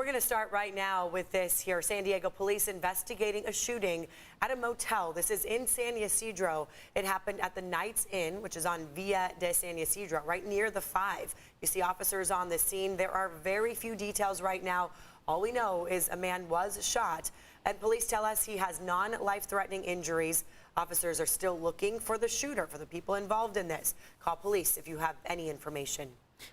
going to start right now with this here. San Diego police investigating a shooting at a motel. This is in San Ysidro. It happened at the Knights Inn, which is on Via de San Ysidro, right near the 5. You see officers on the scene. There are very few details right now. All we know is a man was shot, and police tell us he has non-life-threatening injuries. Officers are still looking for the shooter, for the people involved in this. Call police if you have any information.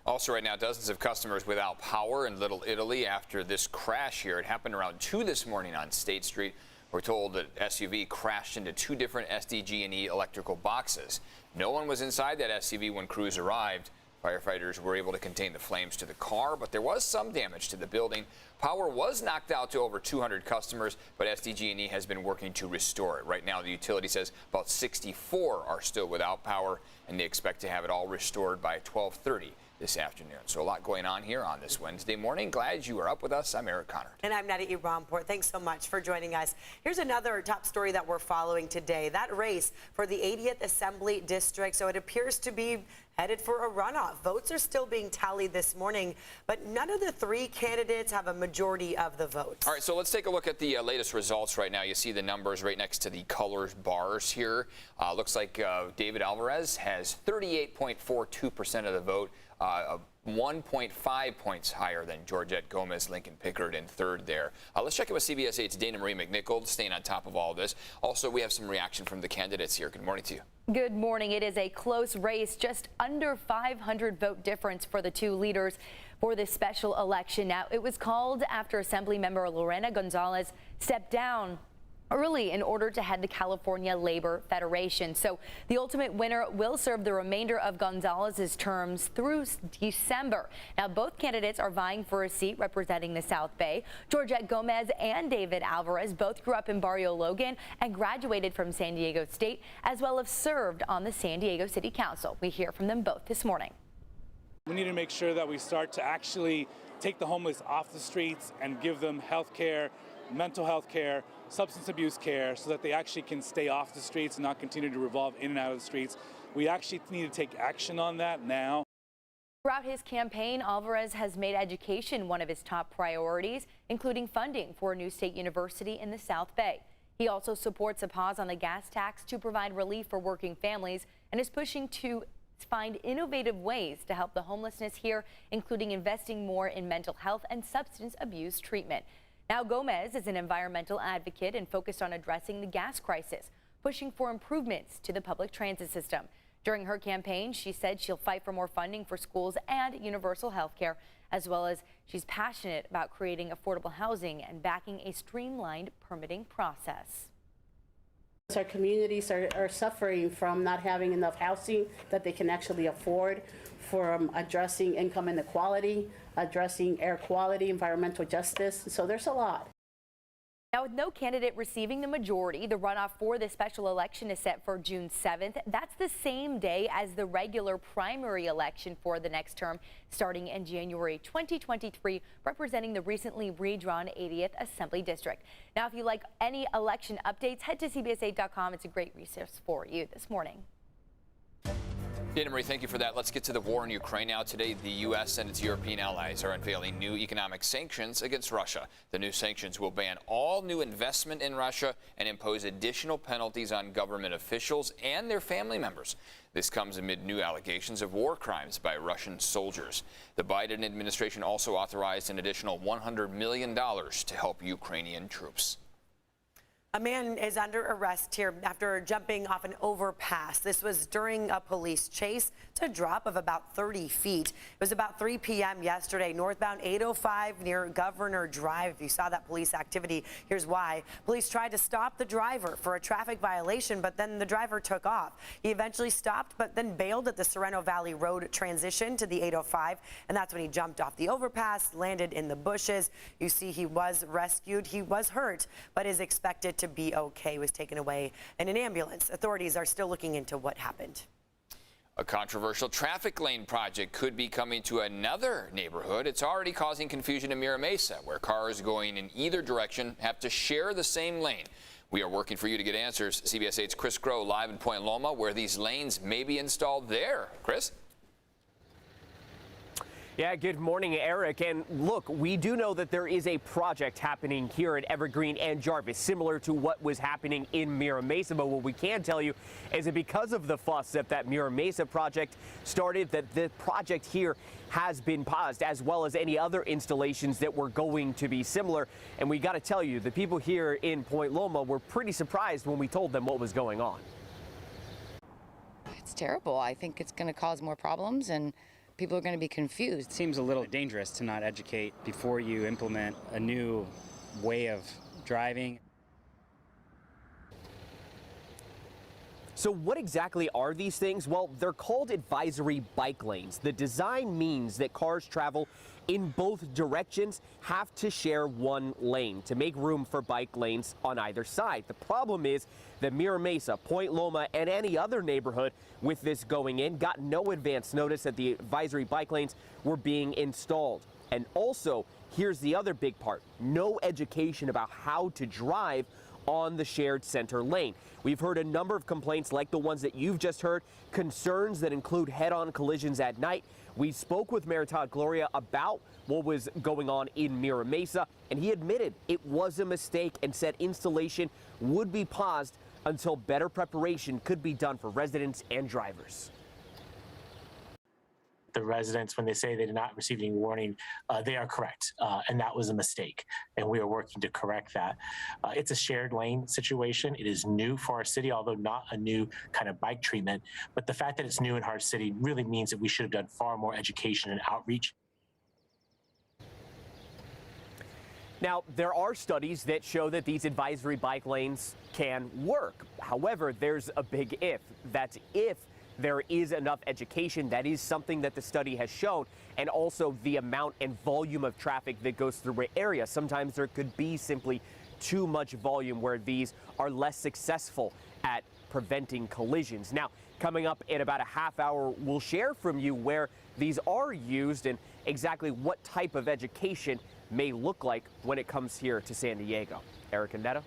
Also right now, dozens of customers without power in Little Italy after this crash here. It happened around 2 this morning on State Street. We're told that SUV crashed into 2 different SDG&E electrical boxes. No one was inside that SUV when crews arrived. Firefighters were able to contain the flames to the car, but there was some damage to the building. Power was knocked out to over 200 customers, but SDG&E has been working to restore it. Right now, the utility says about 64 are still without power, and they expect to have it all restored by 12:30 this afternoon. So a lot going on here on this Wednesday morning. Glad you are up with us. I'm Eric Connard. And I'm Nadia Ramport. Thanks so much for joining us. Here's another top story that we're following today. That race for the 80th Assembly District. So it appears to be headed for a runoff. Votes are still being tallied this morning, but none of the 3 candidates have a majority of the votes. All right, so let's take a look at the latest results right now. You see the numbers right next to the colors bars here. Looks like David Alvarez has 38.42% of the vote. 1.5 points higher than Georgette Gomez, Lincoln Pickard in 3rd there. Let's check in with CBS 8's Dana Marie McNichol, staying on top of all of this. Also, we have some reaction from the candidates here. Good morning to you. Good morning. It is a close race, just under 500 vote difference for the 2 leaders for this special election. Now, it was called after Assembly member Lorena Gonzalez stepped down early in order to head the California Labor Federation. So the ultimate winner will serve the remainder of Gonzalez's terms through December. Now, both candidates are vying for a seat representing the South Bay. Georgette Gomez and David Alvarez both grew up in Barrio Logan and graduated from San Diego State, as well as served on the San Diego City Council. We hear from them both this morning. We need to make sure that we start to actually take the homeless off the streets and give them health care, mental health care, substance abuse care, so that they actually can stay off the streets and not continue to revolve in and out of the streets. We actually need to take action on that now. Throughout his campaign, Alvarez has made education one of his top priorities, including funding for a new state university in the South Bay. He also supports a pause on the gas tax to provide relief for working families and is pushing to find innovative ways to help the homelessness here, including investing more in mental health and substance abuse treatment. Now, Gomez is an environmental advocate and focused on addressing the gas crisis, pushing for improvements to the public transit system. During her campaign, she said she'll fight for more funding for schools and universal health care, as well as she's passionate about creating affordable housing and backing a streamlined permitting process. Our communities are suffering from not having enough housing that they can actually afford, from addressing income inequality, addressing air quality, environmental justice. So there's a lot. Now, with no candidate receiving the majority, the runoff for this special election is set for June 7th. That's the same day as the regular primary election for the next term, starting in January 2023, representing the recently redrawn 80th Assembly District. Now, if you like any election updates, head to CBS8.com. It's a great resource for you this morning. Dana Marie, thank you for that. Let's get to the war in Ukraine now. Today, the U.S. and its European allies are unveiling new economic sanctions against Russia. The new sanctions will ban all new investment in Russia and impose additional penalties on government officials and their family members. This comes amid new allegations of war crimes by Russian soldiers. The Biden administration also authorized an additional $100 million to help Ukrainian troops. A man is under arrest here after jumping off an overpass. This was during a police chase. It's a drop of about 30 feet. It was about 3 p.m. yesterday, northbound 805 near Governor Drive. If you saw that police activity, here's why. Police tried to stop the driver for a traffic violation, but then the driver took off. He eventually stopped, but then bailed at the Sereno Valley Road transition to the 805, and that's when he jumped off the overpass, landed in the bushes. You see he was rescued. He was hurt, but is expected to be okay. He was taken away in an ambulance. Authorities are still looking into what happened. A controversial traffic lane project could be coming to another neighborhood. It's already causing confusion in Mira Mesa, where cars going in either direction have to share the same lane. We are working for you to get answers. CBS 8's Chris Groh live in Point Loma, where these lanes may be installed there. Chris? Yeah, good morning, Eric. And look, we do know that there is a project happening here at Evergreen and Jarvis, similar to what was happening in Mira Mesa. But what we can tell you is that because of the fuss that Mira Mesa project started, that the project here has been paused, as well as any other installations that were going to be similar. And we got to tell you, the people here in Point Loma were pretty surprised when we told them what was going on. It's terrible. I think it's going to cause more problems and people are going to be confused. It seems a little dangerous to not educate before you implement a new way of driving. So what exactly are these things? Well, they're called advisory bike lanes. The design means that cars travel in both directions have to share one lane to make room for bike lanes on either side. The problem is that Mira Mesa, Point Loma, and any other neighborhood with this going in got no advance notice that the advisory bike lanes were being installed. And also, here's the other big part, no education about how to drive on the shared center lane. We've heard a number of complaints like the ones that you've just heard, concerns that include head-on collisions at night. We spoke with Mayor Todd Gloria about what was going on in Mira Mesa, and he admitted it was a mistake and said installation would be paused until better preparation could be done for residents and drivers. The residents, when they say they did not receive any warning, they are correct, and that was a mistake, and we are working to correct that. It's a shared lane situation. It is new for our city, although not a new kind of bike treatment, but the fact that it's new in our city really means that we should have done far more education and outreach. Now, there are studies that show that these advisory bike lanes can work. However, there's a big if. That's if there is enough education. That is something that the study has shown, and also the amount and volume of traffic that goes through an area. Sometimes there could be simply too much volume where these are less successful at preventing collisions. Now, coming up in about a half hour, we'll share from you where these are used and exactly what type of education may look like when it comes here to San Diego. Eric and Netta.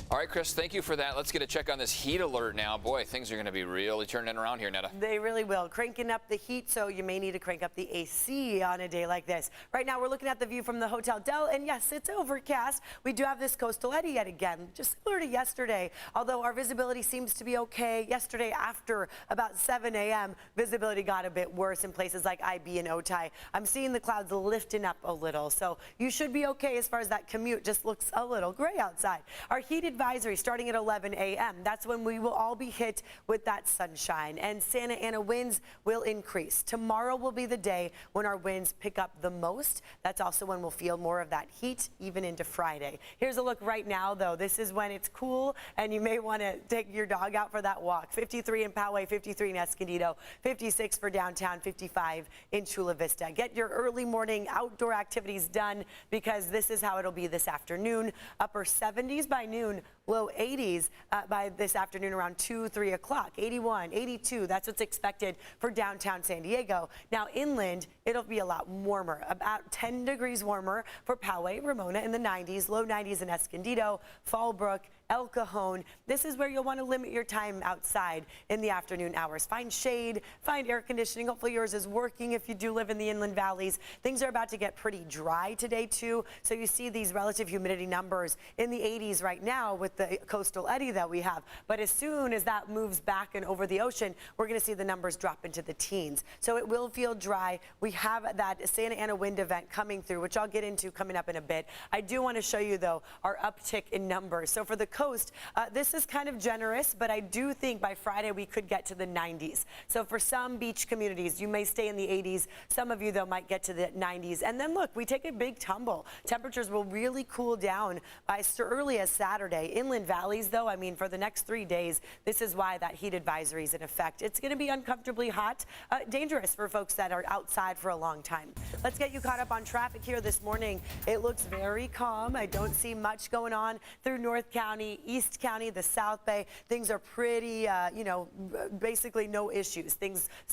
All right, Chris, thank you for that. Let's get a check on this heat alert now. Boy, things are going to be really turning around here, Netta. They really will. Cranking up the heat, so you may need to crank up the AC on a day like this. Right now, we're looking at the view from the Hotel Del, and yes, it's overcast. We do have this coastal eddy yet again, just similar to yesterday, although our visibility seems to be okay. Yesterday, after about 7 a.m., visibility got a bit worse in places like IB and Otay. I'm seeing the clouds lifting up a little, so you should be okay as far as that commute. Just looks a little gray outside. Our heat advisory starting at 11 a.m. That's when we will all be hit with that sunshine, and Santa Ana winds will increase. Tomorrow will be the day when our winds pick up the most. That's also when we'll feel more of that heat even into Friday. Here's a look right now, though. This is when it's cool and you may want to take your dog out for that walk. 53 in Poway, 53 in Escondido, 56 for downtown, 55 in Chula Vista. Get your early morning outdoor activities done because this is how it'll be this afternoon. Upper 70s by noon, low 80s by this afternoon around 2, 3 o'clock. 81, 82, that's what's expected for downtown San Diego. Now inland, it'll be a lot warmer, about 10 degrees warmer for Poway, Ramona in the 90s, low 90s in Escondido, Fallbrook, El Cajon. This is where you'll want to limit your time outside in the afternoon hours. Find shade, find air conditioning. Hopefully yours is working if you do live in the inland valleys. Things are about to get pretty dry today too. So you see these relative humidity numbers in the 80s right now with the coastal eddy that we have. But as soon as that moves back and over the ocean, we're going to see the numbers drop into the teens. So it will feel dry. We have that Santa Ana wind event coming through, which I'll get into coming up in a bit. I do want to show you though our uptick in numbers. So for the coast, this is kind of generous, but I do think by Friday we could get to the 90s. So for some beach communities, you may stay in the 80s. Some of you, though, might get to the 90s. And then look, we take a big tumble. Temperatures will really cool down by as early as Saturday. Inland valleys, though, I mean, for the next 3 days, this is why that heat advisory is in effect. It's going to be uncomfortably hot, dangerous for folks that are outside for a long time. Let's get you caught up on traffic here this morning. It looks very calm. I don't see much going on through North County, East County, the South Bay. Things are pretty, basically no issues.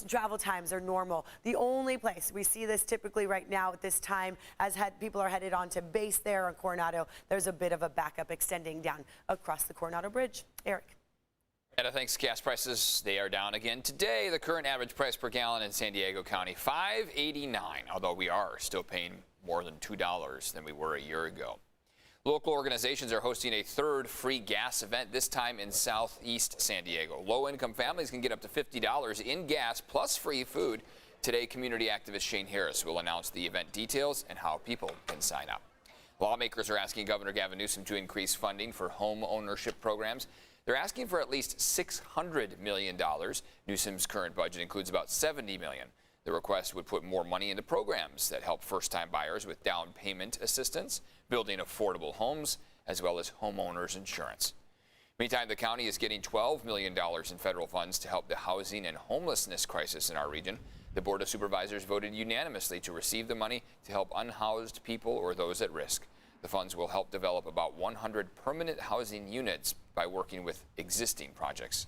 Travel times are normal. The only place we see this typically right now at this time, as people are headed on to base there on Coronado, there's a bit of a backup extending down across the Coronado Bridge. Eric. And thanks, gas prices, they are down again today. The current average price per gallon in San Diego County, $5.89, although we are still paying more than $2 than we were a year ago. Local organizations are hosting a third free gas event, this time in southeast San Diego. Low-income families can get up to $50 in gas plus free food. Today, community activist Shane Harris will announce the event details and how people can sign up. Lawmakers are asking Governor Gavin Newsom to increase funding for home ownership programs. They're asking for at least $600 million. Newsom's current budget includes about $70 million. The request would put more money into programs that help first-time buyers with down payment assistance, building affordable homes, as well as homeowners insurance. Meantime, the county is getting $12 million in federal funds to help the housing and homelessness crisis in our region. The Board of Supervisors voted unanimously to receive the money to help unhoused people or those at risk. The funds will help develop about 100 permanent housing units by working with existing projects.